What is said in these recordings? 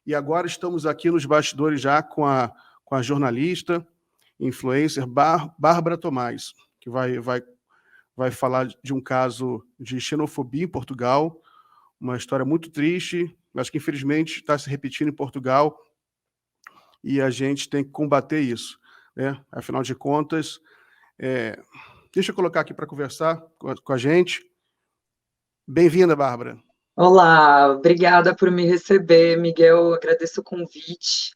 E agora estamos aqui nos bastidores já com a jornalista, influencer Bárbara Tomás, que vai falar de um caso de xenofobia em Portugal, uma história muito triste, mas que infelizmente está se repetindo em Portugal e a gente tem que combater isso, né? Afinal de contas, deixa eu colocar aqui para conversar com a gente. Bem-vinda, Bárbara. Olá, obrigada por me receber, Miguel. Agradeço o convite.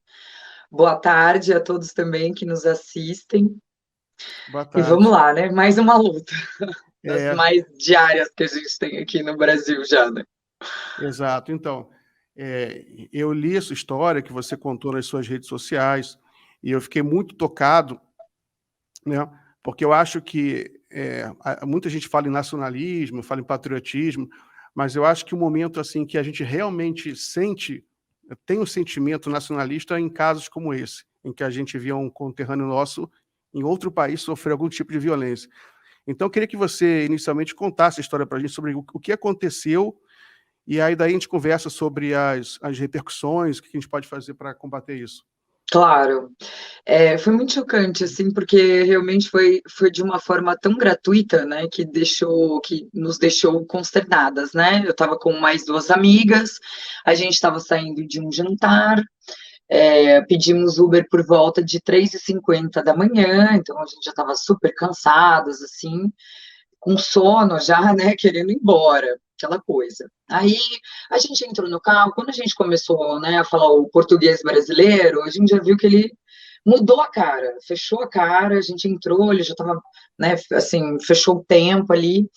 Boa tarde a todos também que nos assistem. Boa E vamos tarde. lá, né? Mais uma luta, das É, mais diárias que a gente tem aqui no Brasil já, né? exato. Então, eu li essa história que você contou nas suas redes sociais e eu fiquei muito tocado, né? Porque eu acho que muita gente fala em nacionalismo, fala em patriotismo, mas eu acho que o momento assim que a gente realmente tem um sentimento nacionalista em casos como esse, em que a gente via um conterrâneo nosso em outro país sofrer algum tipo de violência. Então, eu queria que você inicialmente contasse a história para a gente sobre o que aconteceu, e aí daí a gente conversa sobre as repercussões, o que a gente pode fazer para combater isso. Claro. Foi muito chocante, assim, porque realmente foi de uma forma tão gratuita, né, que nos deixou consternadas, né? Eu estava com mais duas amigas, a gente estava saindo de um jantar. Pedimos Uber por volta de 3h50 da manhã, então a gente já estava super cansadas, assim, com sono já, né, querendo ir embora, aquela coisa. Aí a gente entrou no carro, quando a gente começou, né, a falar o português brasileiro, a gente já viu que ele mudou a cara, fechou a cara, a gente entrou, ele já estava, né, assim, fechou o tempo ali,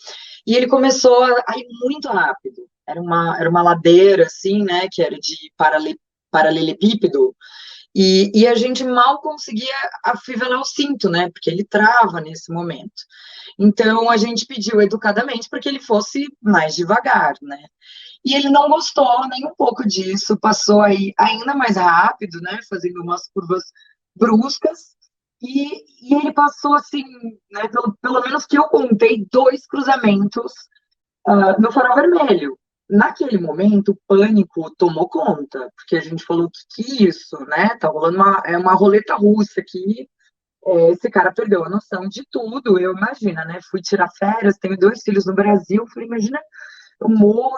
e ele começou a ir muito rápido. Era uma ladeira, assim, né, que era de paralelepípedo, e a gente mal conseguia afivelar o cinto, né, porque ele trava nesse momento. Então, a gente pediu educadamente para que ele fosse mais devagar, né, e ele não gostou nem um pouco disso, passou aí ainda mais rápido, né, fazendo umas curvas bruscas, e ele passou, assim, né, pelo menos que eu contei, dois cruzamentos no farol vermelho. Naquele momento, o pânico tomou conta, porque a gente falou que isso, né? Tá rolando uma roleta russa aqui. Esse cara perdeu a noção de tudo. Eu imagino, né? Fui tirar férias, tenho dois filhos no Brasil. Falei, imagina, eu morro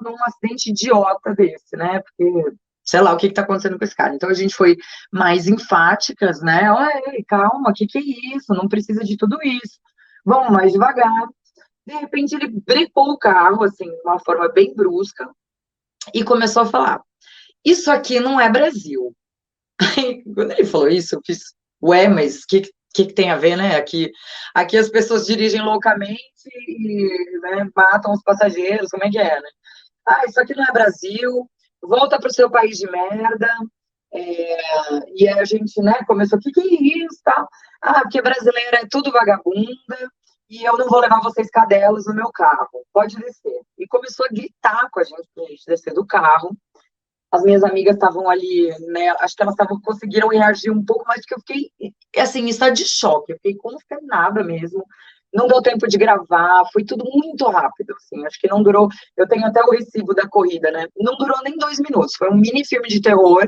num acidente idiota desse, né? Porque sei lá o que está acontecendo com esse cara. Então a gente foi mais enfáticas, né? Oi, calma, o que é isso? Não precisa de tudo isso. Vamos mais devagar. De repente ele brecou o carro, assim, de uma forma bem brusca, e começou a falar: Isso aqui não é Brasil. Aí, quando ele falou isso, eu fiz: Ué, mas o que tem a ver, né? Aqui as pessoas dirigem loucamente e, né, matam os passageiros, como é que é, né? Isso aqui não é Brasil, volta para o seu país de merda. E a gente, né, começou: Que é isso, tal? Porque brasileira é tudo vagabunda, e eu não vou levar vocês cadelas no meu carro, pode descer. E começou a gritar com a gente pra gente descer do carro. As minhas amigas estavam ali, né, acho que elas conseguiram reagir um pouco mais, porque eu fiquei, assim, em estado de choque, eu fiquei consternada mesmo, não deu tempo de gravar, foi tudo muito rápido, assim, acho que não durou, eu tenho até o recibo da corrida, né, não durou nem 2 minutos, foi um mini filme de terror.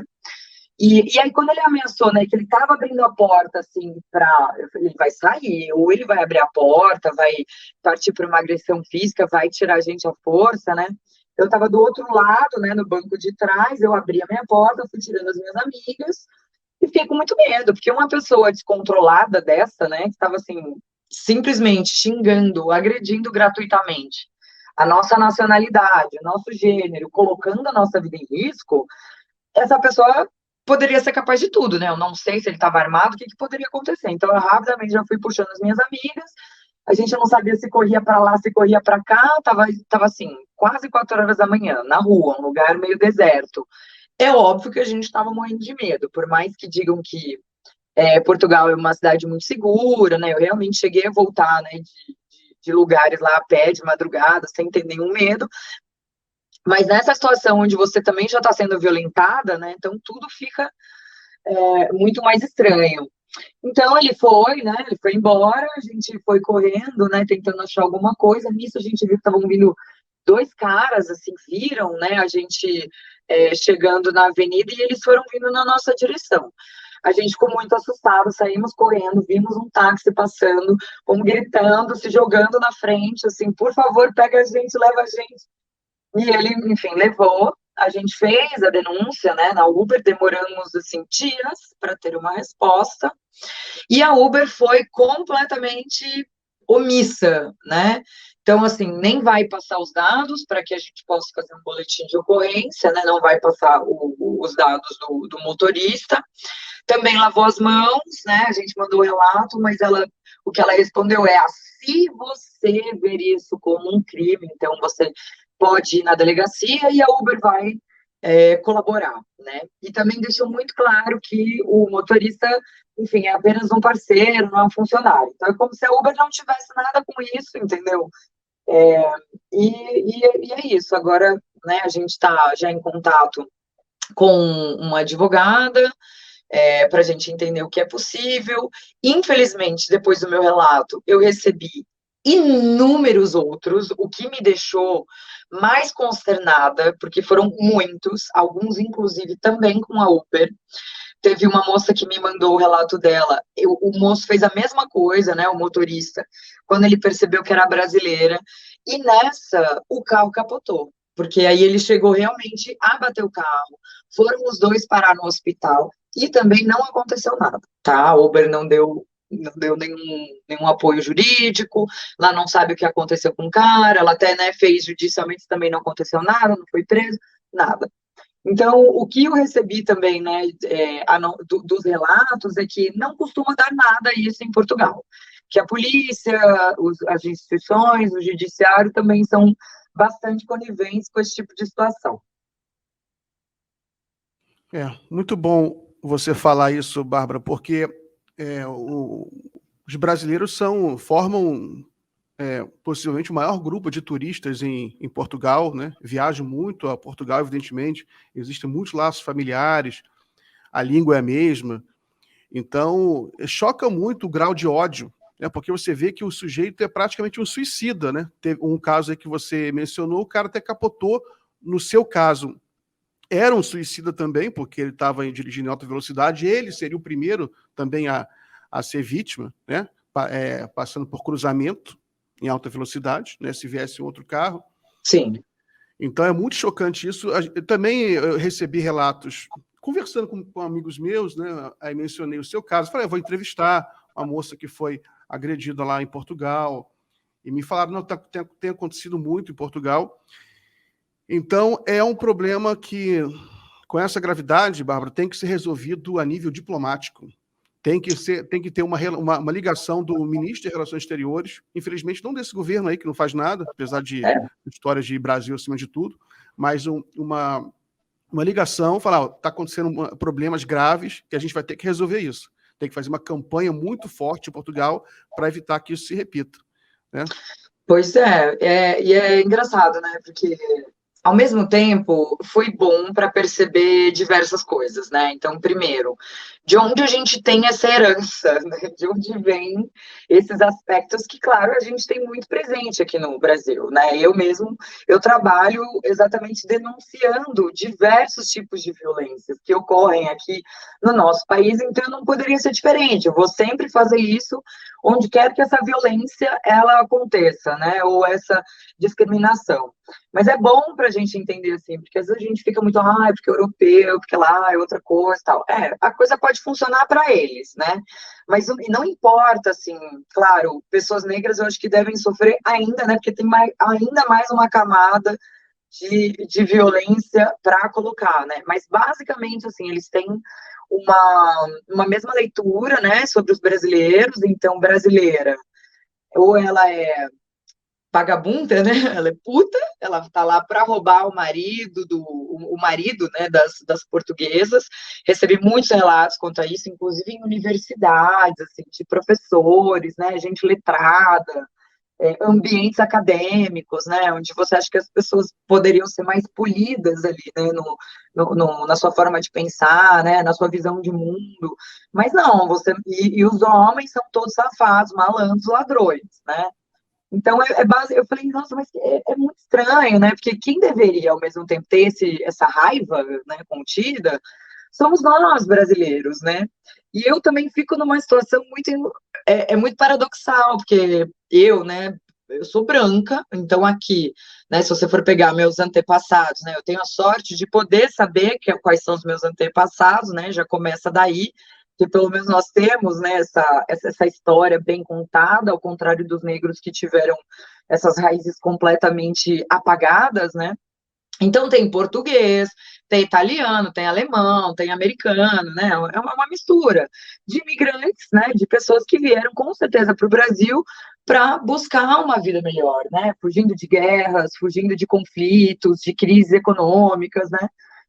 E aí, quando ele ameaçou, né, que ele estava abrindo a porta, assim, eu falei, ele vai sair, ou ele vai abrir a porta, vai partir para uma agressão física, vai tirar a gente à força, né? Eu estava do outro lado, né, no banco de trás, eu abri a minha porta, fui tirando as minhas amigas, e fiquei com muito medo, porque uma pessoa descontrolada dessa, né, que estava, assim, simplesmente xingando, agredindo gratuitamente a nossa nacionalidade, o nosso gênero, colocando a nossa vida em risco, essa pessoa poderia ser capaz de tudo, né? Eu não sei se ele estava armado, o que poderia acontecer. Então, eu rapidamente já fui puxando as minhas amigas, a gente não sabia se corria para lá, se corria para cá, tava assim, quase 4 horas da manhã, na rua, um lugar meio deserto. É óbvio que a gente estava morrendo de medo, por mais que digam que Portugal é uma cidade muito segura, né? Eu realmente cheguei a voltar, né, de lugares lá a pé, de madrugada, sem ter nenhum medo, mas nessa situação onde você também já está sendo violentada, né? Então tudo fica muito mais estranho. Então ele foi embora, a gente foi correndo, né? Tentando achar alguma coisa. Nisso a gente viu que estavam vindo dois caras, assim, viram, né? A gente chegando na avenida, e eles foram vindo na nossa direção. A gente ficou muito assustado, saímos correndo, vimos um táxi passando, como gritando, se jogando na frente, assim, por favor, pega a gente, leva a gente. E ele, enfim, levou, a gente fez a denúncia, né, na Uber, demoramos, assim, dias para ter uma resposta, e a Uber foi completamente omissa, né? Então, assim, nem vai passar os dados para que a gente possa fazer um boletim de ocorrência, né? Não vai passar os dados do motorista. Também lavou as mãos, né? A gente mandou o relato, mas o que ela respondeu é: se você ver isso como um crime, então você pode ir na delegacia e a Uber vai colaborar, né? E também deixou muito claro que o motorista, enfim, é apenas um parceiro, não é um funcionário. Então é como se a Uber não tivesse nada com isso, entendeu? E é isso. Agora, né, a gente está já em contato com uma advogada, para a gente entender o que é possível. Infelizmente, depois do meu relato, eu recebi inúmeros outros, o que me deixou mais consternada, porque foram muitos, alguns inclusive também com a Uber. Teve uma moça que me mandou o relato dela, o moço fez a mesma coisa, né, o motorista, quando ele percebeu que era brasileira, e nessa, o carro capotou, porque aí ele chegou realmente a bater o carro, foram os dois parar no hospital, e também não aconteceu nada, tá? A Uber não deu nenhum apoio jurídico, ela não sabe o que aconteceu com o cara, ela até, né, fez judicialmente, também não aconteceu nada, não foi preso, nada. Então, o que eu recebi também, né, dos relatos é que não costuma dar nada isso em Portugal, que a polícia, as instituições, o judiciário também são bastante coniventes com esse tipo de situação. Muito bom você falar isso, Bárbara, porque os brasileiros formam possivelmente o maior grupo de turistas em Portugal, né? Viajam muito a Portugal, evidentemente, existem muitos laços familiares, a língua é a mesma, então choca muito o grau de ódio, né? Porque você vê que o sujeito é praticamente um suicida, né? Teve um caso aí que você mencionou, o cara até capotou, no seu caso, era um suicida também, porque ele estava dirigindo em alta velocidade, ele seria o primeiro também a ser vítima, né? Passando por cruzamento em alta velocidade, né? Se viesse um outro carro. Sim. Então é muito chocante isso. Eu recebi relatos, conversando com amigos meus, né? Aí mencionei o seu caso, falei, vou entrevistar uma moça que foi agredida lá em Portugal, e me falaram, não, tem acontecido muito em Portugal. Então, é um problema que, com essa gravidade, Bárbara, tem que ser resolvido a nível diplomático. Tem que ter uma ligação do ministro de Relações Exteriores, infelizmente não desse governo aí, que não faz nada, apesar de histórias de Brasil acima de tudo, mas uma ligação, falar, está acontecendo problemas graves, que a gente vai ter que resolver isso. Tem que fazer uma campanha muito forte em Portugal para evitar que isso se repita, né? Pois e é engraçado, né? Porque ao mesmo tempo, foi bom para perceber diversas coisas, né? Então, primeiro, de onde a gente tem essa herança, né? De onde vem esses aspectos que, claro, a gente tem muito presente aqui no Brasil, né? Eu trabalho exatamente denunciando diversos tipos de violências que ocorrem aqui no nosso país, então não poderia ser diferente. Eu vou sempre fazer isso onde quer que essa violência ela aconteça, né? Ou essa discriminação. Mas é bom para a gente entender assim, porque às vezes a gente fica muito, porque é europeu, porque lá é outra coisa e tal. A coisa pode funcionar para eles, né? Mas não importa, assim, claro, pessoas negras eu acho que devem sofrer ainda, né? Porque tem ainda mais uma camada de violência para colocar, né? Mas basicamente, assim, eles têm uma mesma leitura, né, sobre os brasileiros, então, brasileira, ou ela é vagabunda, né? Ela é puta, ela tá lá para roubar o marido, né, das portuguesas. Recebi muitos relatos quanto a isso, inclusive em universidades, assim, de professores, né, gente letrada, ambientes acadêmicos, né, onde você acha que as pessoas poderiam ser mais polidas ali, né, na sua forma de pensar, né, na sua visão de mundo, mas não, e os homens são todos safados, malandros, ladrões, né. Então, eu falei, nossa, mas é muito estranho, né? Porque quem deveria, ao mesmo tempo, ter essa raiva, né, contida, somos nós, brasileiros, né? E eu também fico numa situação muito paradoxal, porque eu, né, eu sou branca, então aqui, né, se você for pegar meus antepassados, né, eu tenho a sorte de poder saber quais são os meus antepassados, né, já começa daí, que pelo menos nós temos, né, essa história bem contada, ao contrário dos negros que tiveram essas raízes completamente apagadas, né? Então tem português, tem italiano, tem alemão, tem americano, né? É uma mistura de imigrantes, né? De pessoas que vieram com certeza para o Brasil para buscar uma vida melhor, né? Fugindo de guerras, fugindo de conflitos, de crises econômicas, né?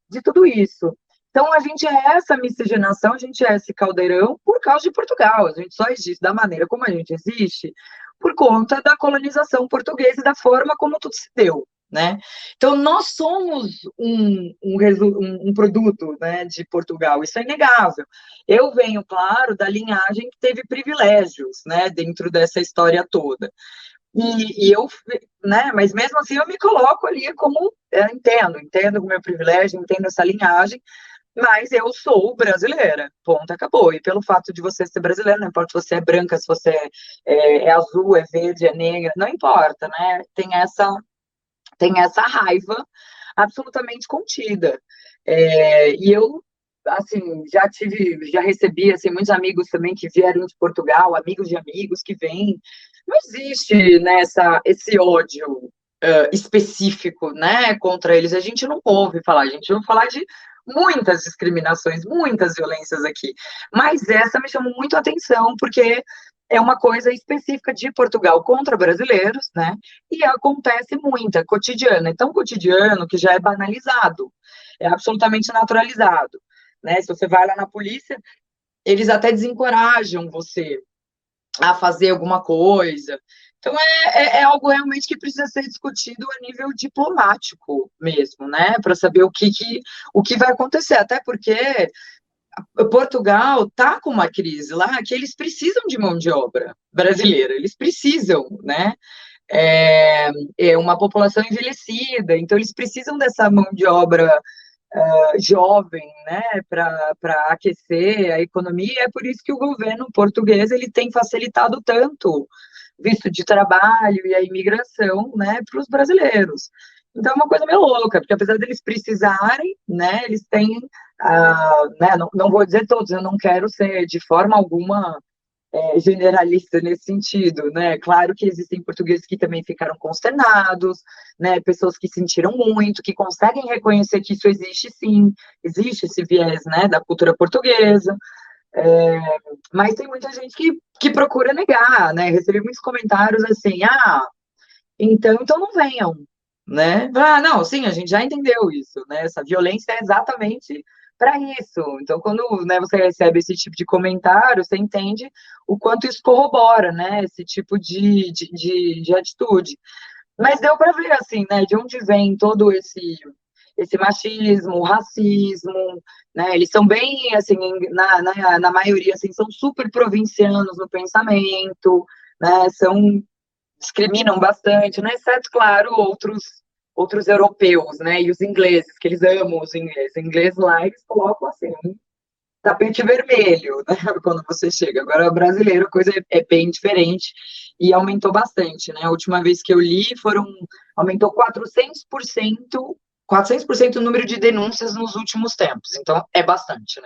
De tudo isso. Então a gente é essa miscigenação, a gente é esse caldeirão por causa de Portugal. A gente só existe da maneira como a gente existe por conta da colonização portuguesa e da forma como tudo se deu, né? Então, nós somos um produto, né, de Portugal, isso é inegável. Eu venho, claro, da linhagem que teve privilégios, né, dentro dessa história toda. E eu, né, mas mesmo assim eu me coloco ali como, entendo o meu privilégio, entendo essa linhagem, mas eu sou brasileira, ponto, acabou. E pelo fato de você ser brasileira, não importa se você é branca, se você é azul, é verde, é negra, não importa, né? Tem essa raiva absolutamente contida. E eu, assim, já recebi, assim, muitos amigos também que vieram de Portugal, amigos de amigos que vêm. Não existe, né, esse ódio específico, né, contra eles. A gente não ouve falar, a gente ouve falar de muitas discriminações, muitas violências aqui. Mas essa me chamou muito a atenção, porque é uma coisa específica de Portugal contra brasileiros, né? E acontece muito, é cotidiano, é tão cotidiano que já é banalizado, é absolutamente naturalizado, né? Se você vai lá na polícia, eles até desencorajam você a fazer alguma coisa. Então, é algo realmente que precisa ser discutido a nível diplomático mesmo, né? Para saber o que vai acontecer. Até porque Portugal está com uma crise lá que eles precisam de mão de obra brasileira, eles precisam, né? É uma população envelhecida, então eles precisam dessa mão de obra jovem, né, para aquecer a economia. É por isso que o governo português ele tem facilitado tanto visto de trabalho e a imigração, né, para os brasileiros. Então é uma coisa meio louca, porque apesar deles precisarem, né, eles têm, né, não vou dizer todos, eu não quero ser de forma alguma generalista nesse sentido, né? Claro que existem portugueses que também ficaram consternados, né? Pessoas que sentiram muito, que conseguem reconhecer que isso existe sim, existe esse viés, né, da cultura portuguesa, é, mas tem muita gente que procura negar, né? Recebi muitos comentários assim, então não venham, né? Não, sim, a gente já entendeu isso, né? Essa violência é exatamente para isso. Então, quando, né, você recebe esse tipo de comentário, você entende o quanto isso corrobora, né? Esse tipo de atitude. Mas deu para ver, assim, né? De onde vem todo esse machismo, racismo, né? Eles são bem, assim, na maioria, assim, são super provincianos no pensamento, né? Discriminam bastante, né? Exceto, claro, outros europeus, né? E os ingleses, que eles amam os ingleses. Inglês lá, eles colocam assim, um tapete vermelho, né? Quando você chega. Agora, o brasileiro, a coisa é bem diferente e aumentou bastante, né? A última vez que eu li, aumentou 400% o número de denúncias nos últimos tempos. Então, é bastante,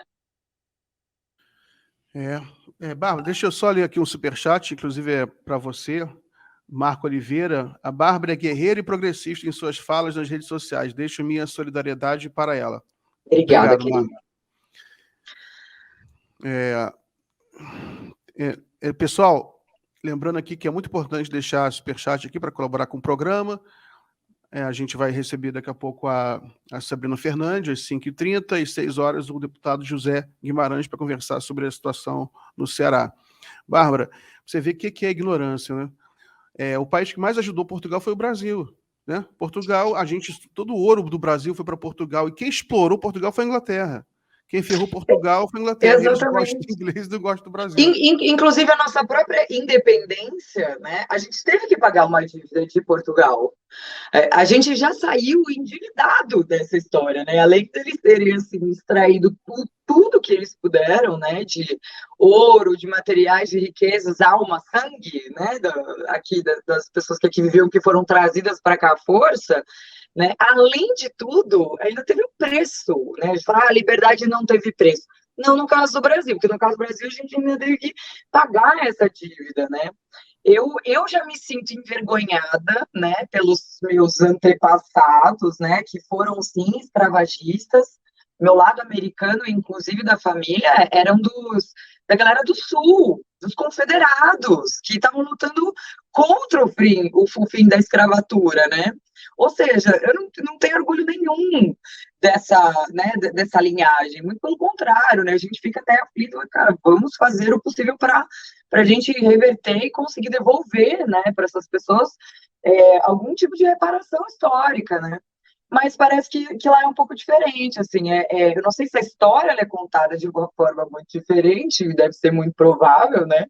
né? Bárbara, deixa eu só ler aqui um superchat, inclusive é para você. Marco Oliveira, a Bárbara é guerreira e progressista em suas falas nas redes sociais. Deixo minha solidariedade para ela. Obrigada, Obrigado, querida. Pessoal, lembrando aqui que é muito importante deixar superchat aqui para colaborar com o programa. A gente vai receber daqui a pouco a Sabrina Fernandes, às 5h30, e 6 horas, o deputado José Guimarães, para conversar sobre a situação no Ceará. Bárbara, você vê o que é ignorância, né? O país que mais ajudou Portugal foi o Brasil, né? Portugal, todo o ouro do Brasil foi para Portugal, e quem explorou Portugal foi a Inglaterra. Quem ferrou Portugal foi a Inglaterra. Eles gostam de inglês e não gostam do Brasil. Inclusive, a nossa própria independência, né? A gente teve que pagar uma dívida de Portugal. A gente já saiu endividado dessa história, né? Além deles terem assim, extraído tudo que eles puderam, né? De ouro, de materiais, de riquezas, alma, sangue, né? Das pessoas que aqui viviam, que foram trazidas para cá à força. Né? Além de tudo, ainda teve um preço, né? De falar, a liberdade não teve preço. Não no caso do Brasil, porque no caso do Brasil a gente ainda teve que pagar essa dívida, né? Eu já me sinto envergonhada, né, pelos meus antepassados, né, que foram, sim, escravagistas. Meu lado americano, inclusive da família, eram da galera do Sul, dos confederados, que estavam lutando contra o fim da escravatura, né? Ou seja, eu não tenho orgulho nenhum dessa linhagem, muito pelo contrário, né? A gente fica até aflito, cara, vamos fazer o possível para a gente reverter e conseguir devolver, né, para essas pessoas algum tipo de reparação histórica, né? Mas parece que lá é um pouco diferente, assim, eu não sei se a história é contada de uma forma muito diferente, deve ser muito provável, né,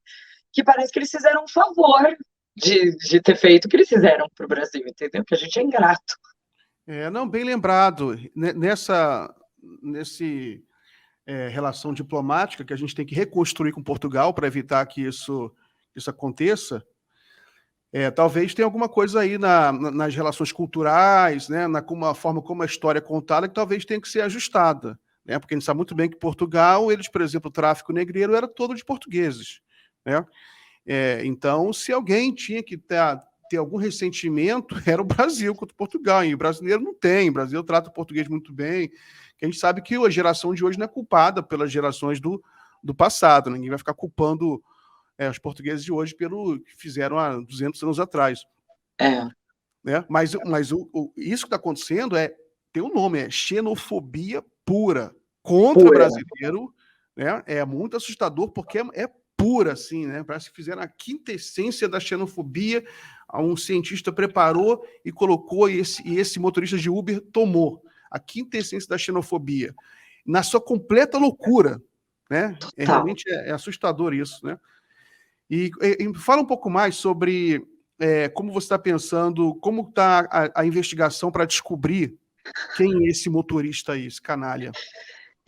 que parece que eles fizeram um favor de ter feito o que eles fizeram para o Brasil, entendeu? Que a gente é ingrato. Não, bem lembrado. Nesse relação diplomática que a gente tem que reconstruir com Portugal para evitar que isso aconteça, talvez tenha alguma coisa aí nas relações culturais, né, na forma como a história é contada, que talvez tenha que ser ajustada, né, porque a gente sabe muito bem que Portugal, eles, por exemplo, o tráfico negreiro era todo de portugueses, né? Então, se alguém tinha que ter algum ressentimento, era o Brasil contra Portugal, e o brasileiro não tem, o Brasil trata o português muito bem, que a gente sabe que a geração de hoje não é culpada pelas gerações do passado, ninguém vai ficar culpando os portugueses de hoje pelo que fizeram há 200 anos atrás. Né? Mas isso que está acontecendo tem um nome, é xenofobia pura contra brasileiro, né? É muito assustador, porque é pura, assim, né? Parece que fizeram a quintessência da xenofobia, um cientista preparou e colocou, e esse motorista de Uber tomou a quintessência da xenofobia, na sua completa loucura, né? Realmente é assustador isso, né? E fala um pouco mais sobre como você está pensando, como está a investigação para descobrir quem é esse motorista aí, esse canalha.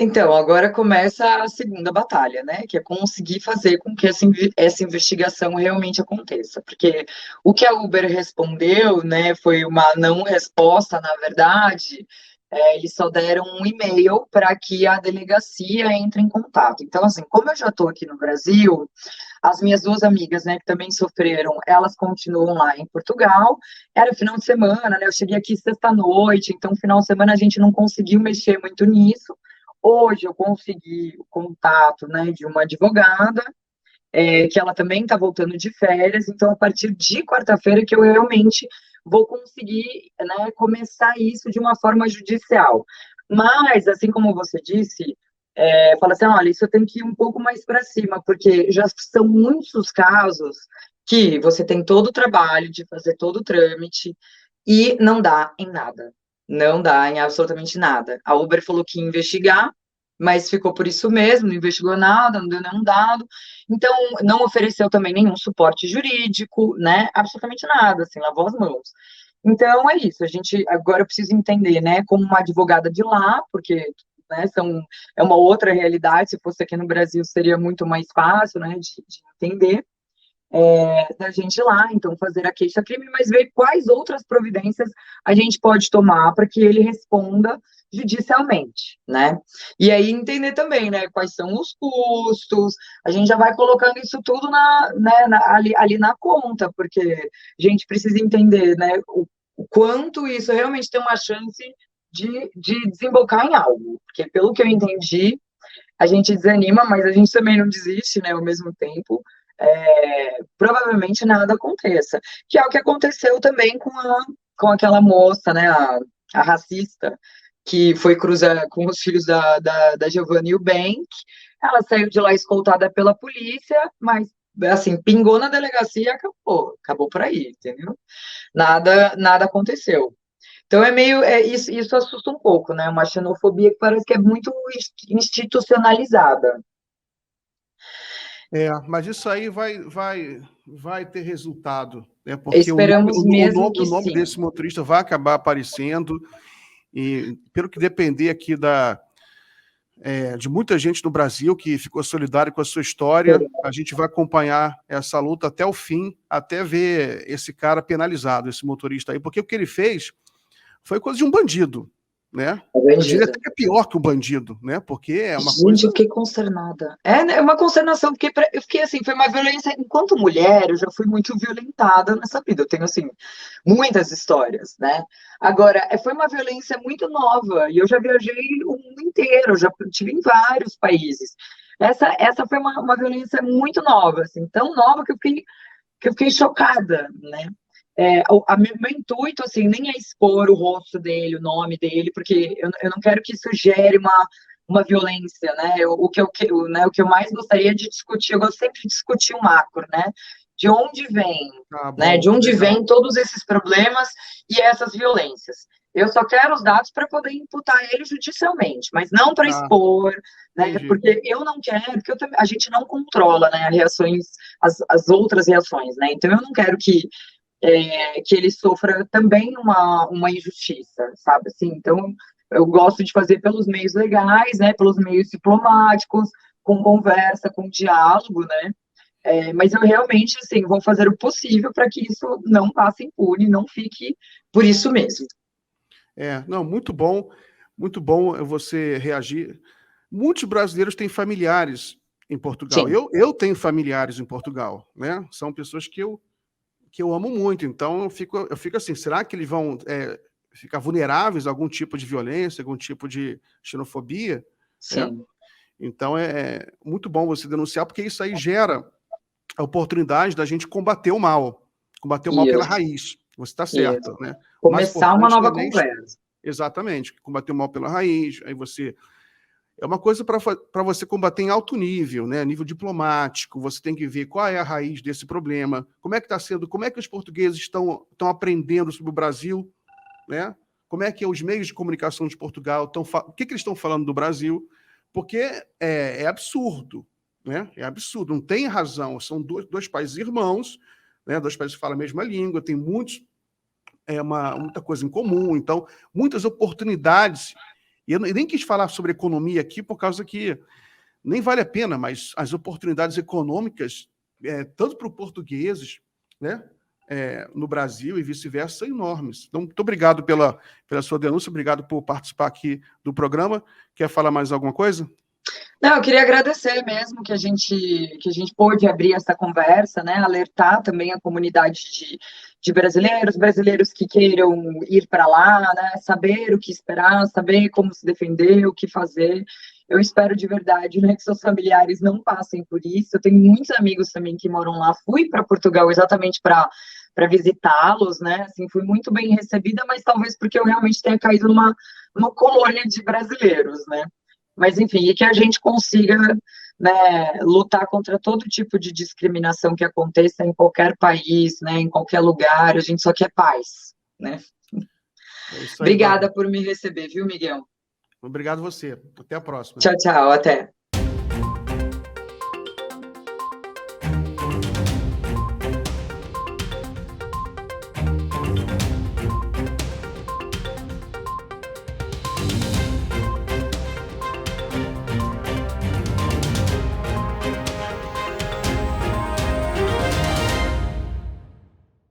Então, agora começa a segunda batalha, né? Que é conseguir fazer com que essa investigação realmente aconteça. Porque o que a Uber respondeu, né, foi uma não resposta, na verdade. Eles só deram um e-mail para que a delegacia entre em contato. Então, assim, como eu já estou aqui no Brasil, as minhas duas amigas, né, que também sofreram, elas continuam lá em Portugal. Era final de semana, né? Eu cheguei aqui sexta-noite, então final de semana a gente não conseguiu mexer muito nisso. Hoje eu consegui o contato, né, de uma advogada, que ela também está voltando de férias, então a partir de quarta-feira que eu realmente vou conseguir, né, começar isso de uma forma judicial. Mas, assim como você disse, fala assim, olha, isso tem que ir um pouco mais para cima, porque já são muitos casos que você tem todo o trabalho de fazer todo o trâmite e não dá em nada. Não dá em absolutamente nada. A Uber falou que ia investigar, mas ficou por isso mesmo, não investigou nada, não deu nenhum dado. Então, não ofereceu também nenhum suporte jurídico, né? Absolutamente nada, assim, lavou as mãos. Então, é isso. Agora eu preciso entender, né, como uma advogada de lá, porque, né, é uma outra realidade. Se fosse aqui no Brasil, seria muito mais fácil, né, de entender. Da gente ir lá, então, fazer a queixa-crime, mas ver quais outras providências a gente pode tomar para que ele responda judicialmente, né? E aí entender também, né, quais são os custos, a gente já vai colocando isso tudo ali na conta, porque a gente precisa entender, né, o quanto isso realmente tem uma chance de desembocar em algo, porque pelo que eu entendi, a gente desanima, mas a gente também não desiste, né, ao mesmo tempo. Provavelmente nada aconteça, que é o que aconteceu também com aquela moça, né, a racista, que foi cruzar com os filhos da Giovanna Eubank. Ela saiu de lá escoltada pela polícia, mas, assim, pingou na delegacia e acabou por aí, entendeu? Nada aconteceu. Então isso assusta um pouco, né? Uma xenofobia que parece que é muito institucionalizada. Mas isso aí vai ter resultado, né? Porque Esperamos mesmo que o nome sim. desse motorista vai acabar aparecendo, e pelo que depender aqui de muita gente no Brasil que ficou solidário com a sua história, a gente vai acompanhar essa luta até o fim, até ver esse cara penalizado, esse motorista aí, porque o que ele fez foi coisa de um bandido, né? Eu diria até que é pior que um bandido, né? Porque é uma Gente, coisa... eu fiquei consternada. É uma consternação, porque eu fiquei assim, foi uma violência. Enquanto mulher, eu já fui muito violentada nessa vida. Eu tenho, assim, muitas histórias, né? Agora, foi uma violência muito nova, e eu já viajei o mundo inteiro, eu já estive em vários países. Essa foi uma violência muito nova, assim, tão nova que eu fiquei chocada, né? Meu intuito, assim, nem é expor o rosto dele, o nome dele, porque eu não quero que isso gere uma violência, né? O que eu mais gostaria de discutir, eu gosto sempre de discutir o macro, né? De onde vem, né? bom, De onde legal. vem todos esses problemas e essas violências. Eu só quero os dados para poder imputar ele judicialmente, mas não para expor, né? Entendi. Porque eu não quero, porque a gente não controla, né, as outras reações, né? Então eu não quero que ele sofra também uma injustiça, sabe? Assim, então eu gosto de fazer pelos meios legais, né? Pelos meios diplomáticos, com conversa, com diálogo, né? Mas eu realmente, assim, vou fazer o possível para que isso não passe impune, não fique por isso mesmo. Não, muito bom você reagir. Muitos brasileiros têm familiares em Portugal. Sim, Eu tenho familiares em Portugal, né? São pessoas que eu amo muito. Então eu fico assim, será que eles vão ficar vulneráveis a algum tipo de violência, algum tipo de xenofobia? Né? sim. Então é muito bom você denunciar, porque isso aí gera a oportunidade da gente combater o mal pela Isso, raiz. Você está isso. certa, né? O mais Começar uma importante não nova é nem conversa. exatamente combater o mal pela raiz. Aí você é uma coisa para você combater em alto nível, né? Nível diplomático. Você tem que ver qual é a raiz desse problema, como é que está sendo, como é que os portugueses estão aprendendo sobre o Brasil, né? Como é que os meios de comunicação de Portugal o que eles estão falando do Brasil? Porque é absurdo, né? É absurdo, não tem razão. São dois países irmãos, né? Dois países que falam a mesma língua, tem muita coisa em comum, então muitas oportunidades. E eu nem quis falar sobre economia aqui por causa que nem vale a pena, mas as oportunidades econômicas, tanto para os portugueses, né, no Brasil e vice-versa, são enormes. Então, muito obrigado pela sua denúncia, obrigado por participar aqui do programa. Quer falar mais alguma coisa? Não, eu queria agradecer mesmo que a gente pôde abrir essa conversa, né? Alertar também a comunidade de brasileiros que queiram ir para lá, né? Saber o que esperar, saber como se defender, o que fazer. Eu espero de verdade, né, que seus familiares não passem por isso. Eu tenho muitos amigos também que moram lá. Fui para Portugal exatamente para visitá-los, né? Assim, fui muito bem recebida, mas talvez porque eu realmente tenha caído numa colônia de brasileiros, né? Mas, enfim, e que a gente consiga, né, lutar contra todo tipo de discriminação que aconteça em qualquer país, né, em qualquer lugar, a gente só quer paz, né? É isso aí, Obrigada Bárbara. por me receber, viu, Miguel? Obrigado você. Até a próxima. Tchau, tchau, até.